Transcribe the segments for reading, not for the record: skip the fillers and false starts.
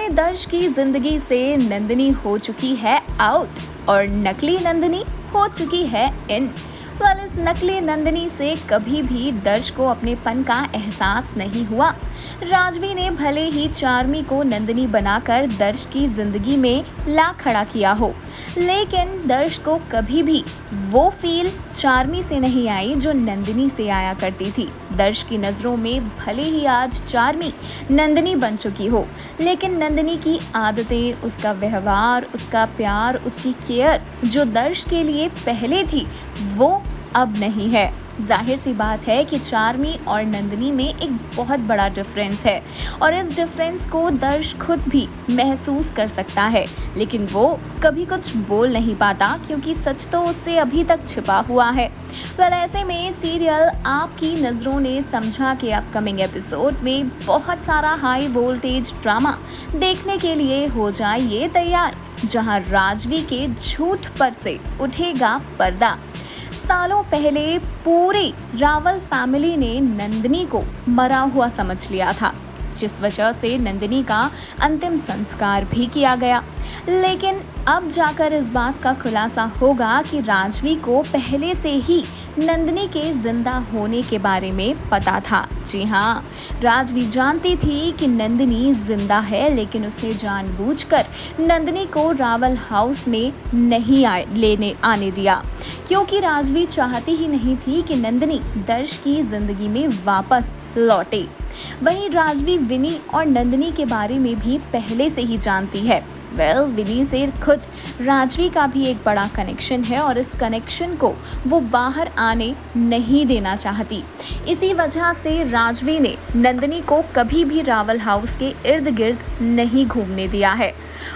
में दर्श की जिंदगी से नंदिनी हो चुकी है आउट और नकली नंदिनी हो चुकी है इन। इस नकली नंदिनी से कभी भी दर्श को अपनेपन का एहसास नहीं हुआ। राजवी ने भले ही चार्मी को नंदिनी बनाकर दर्श की जिंदगी में ला खड़ा किया हो, लेकिन दर्श को कभी भी वो फील चार्मी से नहीं आई जो नंदिनी से आया करती थी। दर्श की नज़रों में भले ही आज चार्मी नंदिनी बन चुकी हो, लेकिन नंदिनी की आदतें, उसका व्यवहार, उसका प्यार, उसकी केयर जो दर्श के लिए पहले थी वो अब नहीं है। जाहिर सी बात है कि चार्मी और नंदिनी में एक बहुत बड़ा डिफरेंस है और इस डिफरेंस को दर्श खुद भी महसूस कर सकता है, लेकिन वो कभी कुछ बोल नहीं पाता क्योंकि सच तो उससे अभी तक छिपा हुआ है। ऐसे में सीरियल आपकी नज़रों ने समझा के अपकमिंग एपिसोड में बहुत सारा हाई वोल्टेज ड्रामा देखने के लिए हो जाइए तैयार, जहां राजवी के झूठ पर से उठेगा पर्दा। सालों पहले पूरी रावल फैमिली ने नंदिनी को मरा हुआ समझ लिया था, जिस वजह से नंदिनी का अंतिम संस्कार भी किया गया। लेकिन अब जाकर इस बात का खुलासा होगा कि राजवी को पहले से ही नंदिनी के जिंदा होने के बारे में पता था। जी हाँ, राजवी जानती थी कि नंदिनी जिंदा है, लेकिन उसने जानबूझकर नंदिनी को रावल हाउस में नहीं आने दिया, क्योंकि राजवी चाहती ही नहीं थी कि नंदिनी दर्श की जिंदगी में वापस लौटे। वहीं राजवी विनी और नंदिनी के बारे में भी पहले से ही जानती है। विनी से खुद राजवी का भी एक बड़ा कनेक्शन है और इस कनेक्शन को वो बाहर आने नहीं देना चाहती। इसी वजह से राजवी ने नंदिनी को कभी भी रावल हाउस के इर्द गिर्द नहीं घूमने दिया है।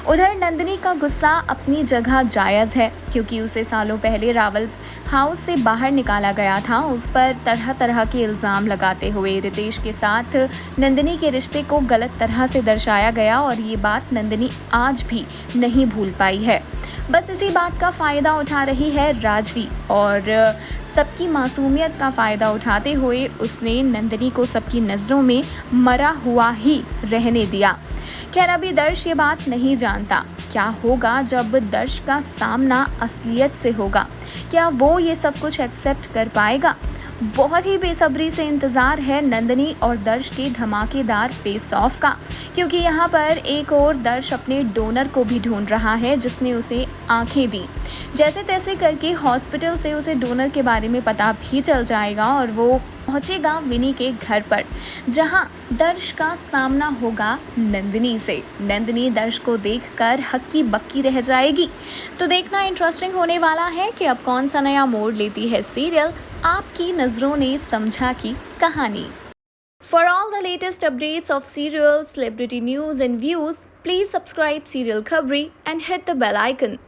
उधर नंदिनी का गुस्सा अपनी जगह जायज़ है, क्योंकि उसे सालों पहले रावल हाउस से बाहर निकाला गया था। उस पर तरह तरह के इल्ज़ाम लगाते हुए रितेश के साथ नंदिनी के रिश्ते को गलत तरह से दर्शाया गया और ये बात नंदिनी आज भी नहीं भूल पाई है। बस इसी बात का फ़ायदा उठा रही है राजवी और सबकी मासूमियत का फ़ायदा उठाते हुए उसने नंदिनी को सबकी नज़रों में मरा हुआ ही रहने दिया। खैर, अभी दर्श ये बात नहीं जानता क्या होगा जब दर्श का सामना असलियत से होगा। क्या वो ये सब कुछ एक्सेप्ट कर पाएगा? बहुत ही बेसब्री से इंतज़ार है नंदिनी और दर्श के धमाकेदार फेस ऑफ का, क्योंकि यहाँ पर एक और दर्श अपने डोनर को भी ढूंढ रहा है जिसने उसे आंखें दी। जैसे तैसे करके हॉस्पिटल से उसे डोनर के बारे में पता भी चल जाएगा और वो पहुंचेगा विनी के घर पर, जहां दर्श का सामना होगा नंदिनी से। नंदिनी दर्श को देखकर हक्की बक्की रह जाएगी। तो देखना इंटरेस्टिंग होने वाला है कि अब कौन सा नया मोड़ लेती है सीरियल आपकी नज़रों ने समझा की कहानी। For all the latest updates of serials, celebrity news and views, please subscribe Serial Khabri and hit the bell icon.